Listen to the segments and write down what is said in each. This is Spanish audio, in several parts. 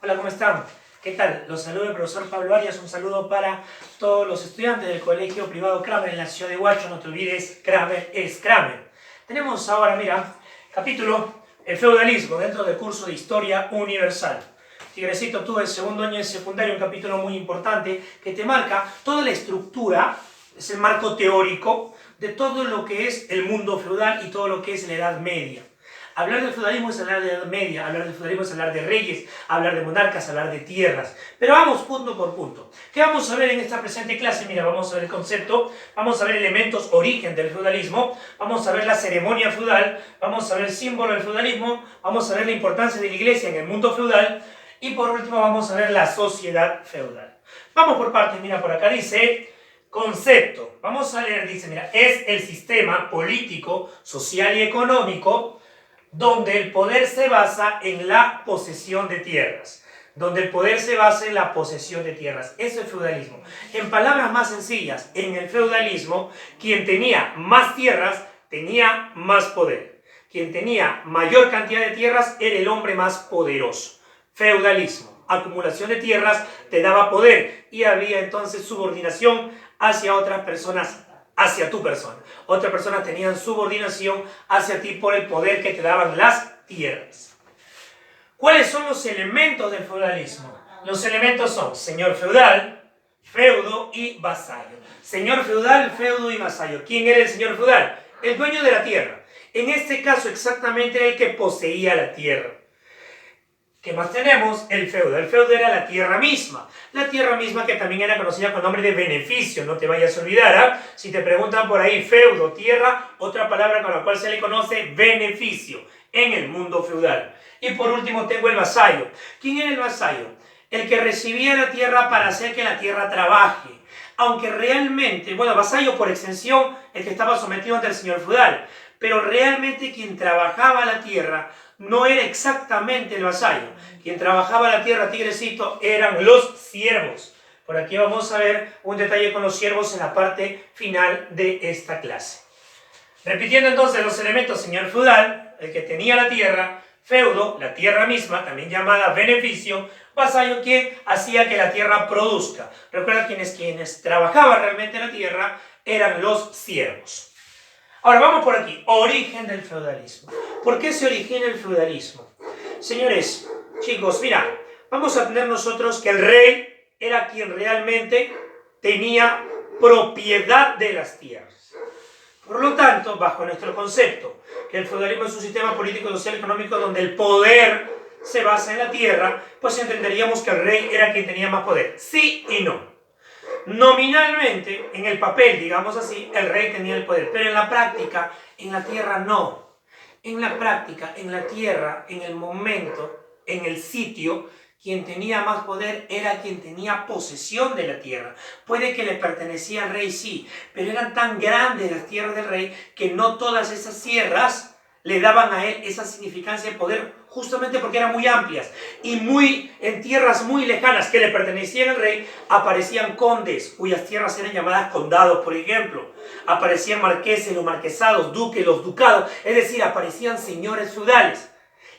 Hola, ¿cómo están? ¿Qué tal? Los saluda el profesor Pablo Arias. Un saludo para todos los estudiantes del Colegio Privado Kramer en la ciudad de Huacho. No te olvides, Kramer es Kramer. Tenemos ahora, mira, capítulo El feudalismo dentro del curso de Historia Universal. Tigrecito, tú el segundo año de secundaria, un capítulo muy importante que te marca toda la estructura, es el marco teórico de todo lo que es el mundo feudal y todo lo que es la Edad Media. Hablar del feudalismo es hablar de la Edad Media, hablar del feudalismo es hablar de reyes, hablar de monarcas, hablar de tierras. Pero vamos punto por punto. ¿Qué vamos a ver en esta presente clase? Mira, vamos a ver el concepto, vamos a ver elementos, origen del feudalismo, vamos a ver la ceremonia feudal, vamos a ver el símbolo del feudalismo, vamos a ver la importancia de la iglesia en el mundo feudal y por último vamos a ver la sociedad feudal. Vamos por partes, mira, por acá dice concepto. Vamos a leer, dice, mira, es el sistema político, social y económico donde el poder se basa en la posesión de tierras. Donde el poder se basa en la posesión de tierras. Eso es feudalismo. En palabras más sencillas, en el feudalismo, quien tenía más tierras tenía más poder. Quien tenía mayor cantidad de tierras era el hombre más poderoso. Feudalismo. Acumulación de tierras te daba poder y había entonces subordinación hacia otras personas, hacia tu persona. Otras personas tenían subordinación hacia ti por el poder que te daban las tierras. ¿Cuáles son los elementos del feudalismo? Los elementos son señor feudal, feudo y vasallo. Señor feudal, feudo y vasallo. ¿Quién era el señor feudal? El dueño de la tierra. En este caso exactamente el que poseía la tierra. ¿Qué más tenemos? El feudo. El feudo era la tierra misma. La tierra misma que también era conocida con el nombre de beneficio. No te vayas a olvidar, ¿eh? Si te preguntan por ahí, feudo, tierra, otra palabra con la cual se le conoce beneficio en el mundo feudal. Y por último tengo el vasallo. ¿Quién era el vasallo? El que recibía la tierra para hacer que la tierra trabaje. Aunque realmente, bueno, vasallo por extensión, el que estaba sometido ante el señor feudal. Pero realmente quien trabajaba la tierra no era exactamente el vasallo. Quien trabajaba la tierra, tigrecito, eran los siervos. Por aquí vamos a ver un detalle con los siervos en la parte final de esta clase. Repitiendo entonces los elementos, señor feudal, el que tenía la tierra, feudo, la tierra misma, también llamada beneficio, vasallo, quien hacía que la tierra produzca. Recuerda quienes trabajaban realmente la tierra eran los siervos. Ahora vamos por aquí, origen del feudalismo. ¿Por qué se origina el feudalismo? Señores, chicos, mira, vamos a tener nosotros que el rey era quien realmente tenía propiedad de las tierras. Por lo tanto, bajo nuestro concepto, que el feudalismo es un sistema político, social y económico donde el poder se basa en la tierra, pues entenderíamos que el rey era quien tenía más poder. Sí y no. Nominalmente, en el papel, digamos así, el rey tenía el poder, pero en la práctica, en la tierra no. En la práctica, en la tierra, en el momento, en el sitio, quien tenía más poder era quien tenía posesión de la tierra. Puede que le pertenecía al rey, sí, pero eran tan grandes las tierras del rey que no todas esas tierras le daban a él esa significancia de poder, justamente porque eran muy amplias y en tierras muy lejanas que le pertenecían al rey aparecían condes cuyas tierras eran llamadas condados, por ejemplo. Aparecían marqueses, los marquesados, duques, los ducados, es decir, aparecían señores feudales.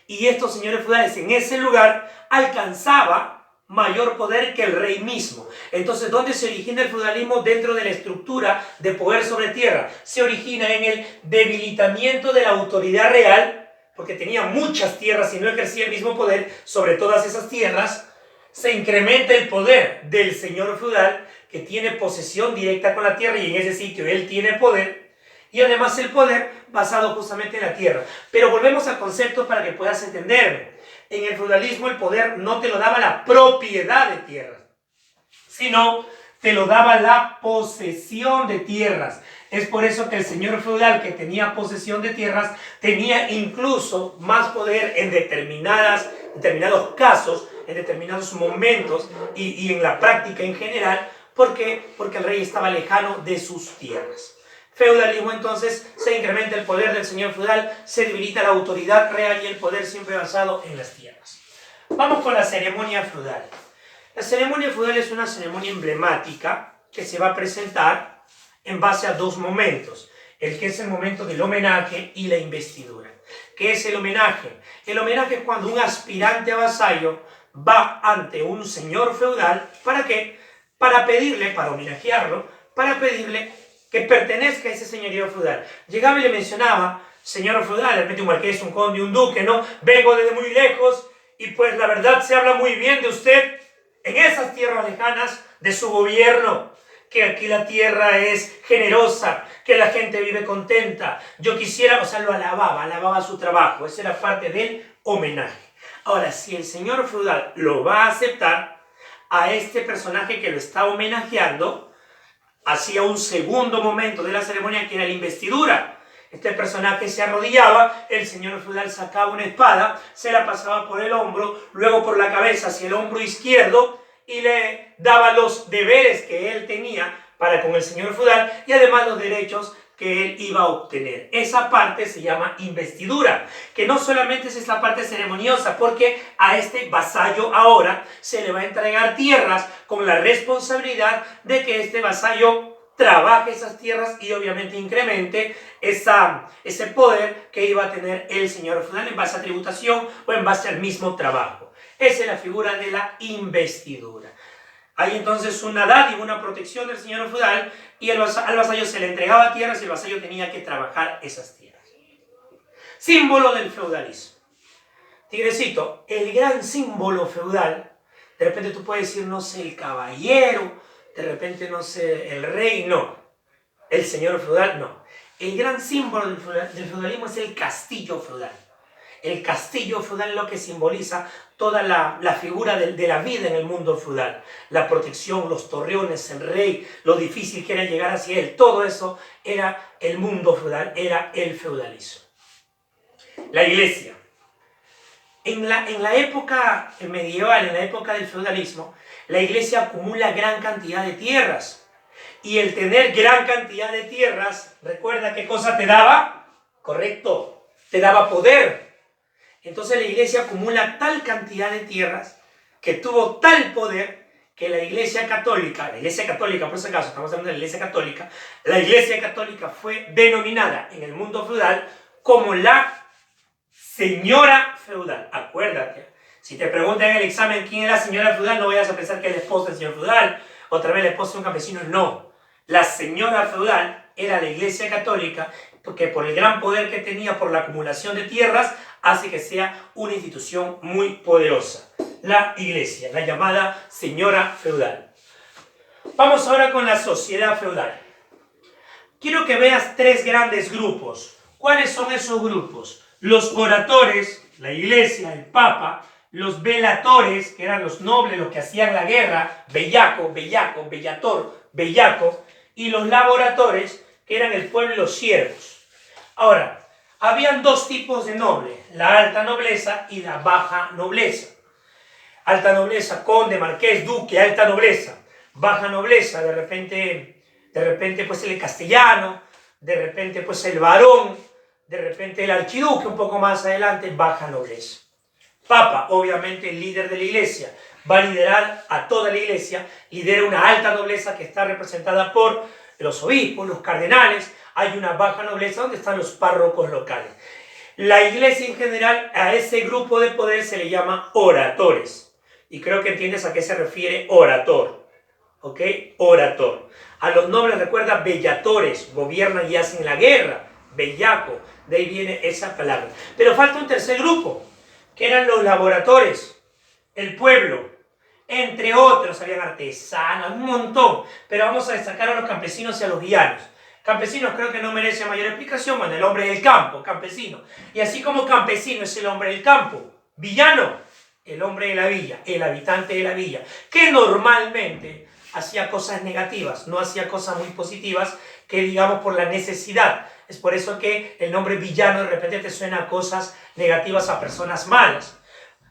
Y estos señores feudales en ese lugar alcanzaban mayor poder que el rey mismo. Entonces, ¿dónde se origina el feudalismo? Dentro de la estructura de poder sobre tierra. Se origina en el debilitamiento de la autoridad real, porque tenía muchas tierras y no ejercía el mismo poder sobre todas esas tierras. Se incrementa el poder del señor feudal, que tiene posesión directa con la tierra y en ese sitio él tiene poder. Y además el poder basado justamente en la tierra. Pero volvemos al concepto para que puedas entenderme. En el feudalismo el poder no te lo daba la propiedad de tierras, sino te lo daba la posesión de tierras. Es por eso que el señor feudal que tenía posesión de tierras tenía incluso más poder en determinados casos, en determinados momentos y en la práctica en general. ¿Por qué? Porque el rey estaba lejano de sus tierras. Feudalismo, entonces, se incrementa el poder del señor feudal, se debilita la autoridad real y el poder siempre basado en las tierras. Vamos con la ceremonia feudal. La ceremonia feudal es una ceremonia emblemática que se va a presentar en base a dos momentos, el que es el momento del homenaje y la investidura. ¿Qué es el homenaje? El homenaje es cuando un aspirante a vasallo va ante un señor feudal, ¿para qué? Para pedirle, para homenajearlo, para pedirle que pertenezca a ese señorío feudal. Llegaba y le mencionaba, señor feudal, de repente un marqués, un conde, un duque, ¿no? Vengo desde muy lejos y pues la verdad se habla muy bien de usted en esas tierras lejanas de su gobierno, que aquí la tierra es generosa, que la gente vive contenta. Yo quisiera, o sea, lo alababa su trabajo, esa era parte del homenaje. Ahora, si el señor feudal lo va a aceptar, a este personaje que lo está homenajeando, hacía un segundo momento de la ceremonia que era la investidura. Este personaje se arrodillaba, el señor feudal sacaba una espada, se la pasaba por el hombro, luego por la cabeza hacia el hombro izquierdo y le daba los deberes que él tenía para con el señor feudal y además los derechos que él iba a obtener. Esa parte se llama investidura, que no solamente es esta parte ceremoniosa, porque a este vasallo ahora se le va a entregar tierras con la responsabilidad de que este vasallo trabaje esas tierras y obviamente incremente ese poder que iba a tener el señor feudal en base a tributación o en base al mismo trabajo. Esa es la figura de la investidura. Hay entonces una dádiva, una protección del señor feudal y al vasallo se le entregaba tierras y el vasallo tenía que trabajar esas tierras. Símbolo del feudalismo. Tigrecito, el gran símbolo feudal, de repente tú puedes decir, no sé, el caballero, de repente, no sé, el rey, no. El señor feudal, no. El gran símbolo del feudalismo es el castillo feudal. El castillo feudal es lo que simboliza toda la figura de la vida en el mundo feudal. La protección, los torreones, el rey, lo difícil que era llegar hacia él. Todo eso era el mundo feudal, era el feudalismo. La iglesia. En la época medieval, en la época del feudalismo, la iglesia acumula gran cantidad de tierras. Y el tener gran cantidad de tierras, ¿recuerda qué cosa te daba? Correcto, te daba poder. Entonces la iglesia acumula tal cantidad de tierras que tuvo tal poder que la iglesia católica por si acaso, estamos hablando de la iglesia católica fue denominada en el mundo feudal como la señora feudal. Acuérdate, si te preguntan en el examen quién es la señora feudal, no vayas a pensar que es la esposa del señor feudal, otra vez la esposa de un campesino, no. La señora feudal era la iglesia católica porque por el gran poder que tenía por la acumulación de tierras, hace que sea una institución muy poderosa. La iglesia, la llamada señora feudal. Vamos ahora con la sociedad feudal. Quiero que veas tres grandes grupos. ¿Cuáles son esos grupos? Los oradores, la iglesia, el papa, los velatores, que eran los nobles, los que hacían la guerra, bellaco, bellator, bellaco, y los laboratores, que eran el pueblo y los siervos. Ahora, habían dos tipos de nobles, la alta nobleza y la baja nobleza. Alta nobleza, conde, marqués, duque, alta nobleza. Baja nobleza, de repente pues el castellano, de repente pues el varón, de repente el archiduque, un poco más adelante, baja nobleza. Papa, obviamente el líder de la iglesia, va a liderar a toda la iglesia, lidera una alta nobleza que está representada por los obispos, los cardenales. Hay una baja nobleza donde están los párrocos locales. La iglesia en general, a ese grupo de poder se le llama oradores. Y creo que entiendes a qué se refiere orator. ¿Ok? Orator. A los nobles, recuerda, bellatores, gobiernan y hacen la guerra. Bellaco, de ahí viene esa palabra. Pero falta un tercer grupo, que eran los laboratores, el pueblo. Entre otros, habían artesanos, un montón. Pero vamos a destacar a los campesinos y a los villanos. Campesinos creo que no merece mayor explicación. Bueno, el hombre del campo, campesino. Y así como campesino es el hombre del campo, villano, el hombre de la villa, el habitante de la villa, que normalmente hacía cosas negativas, no hacía cosas muy positivas, que digamos por la necesidad. Es por eso que el nombre villano de repente te suena a cosas negativas, a personas malas.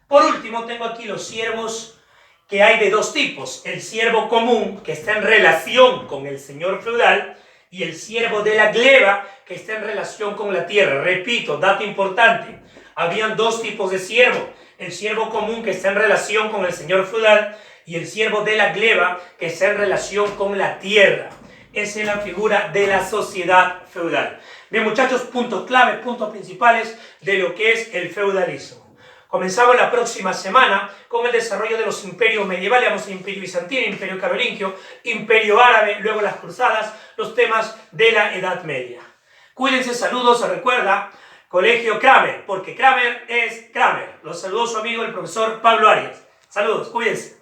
Por último, tengo aquí los siervos, que hay de dos tipos. El siervo común, que está en relación con el señor feudal, y el siervo de la gleba, que está en relación con la tierra. Repito, dato importante, habían dos tipos de siervo. El siervo común, que está en relación con el señor feudal, y el siervo de la gleba, que está en relación con la tierra. Esa es la figura de la sociedad feudal. Bien, muchachos, puntos clave, puntos principales de lo que es el feudalismo. Comenzamos la próxima semana con el desarrollo de los imperios medievales. Vamos al Imperio Bizantino, Imperio Carolingio, Imperio Árabe, luego las Cruzadas, los temas de la Edad Media. Cuídense, saludos, recuerda, Colegio Kramer, porque Kramer es Kramer. Los saludos su amigo el profesor Pablo Arias. Saludos, cuídense.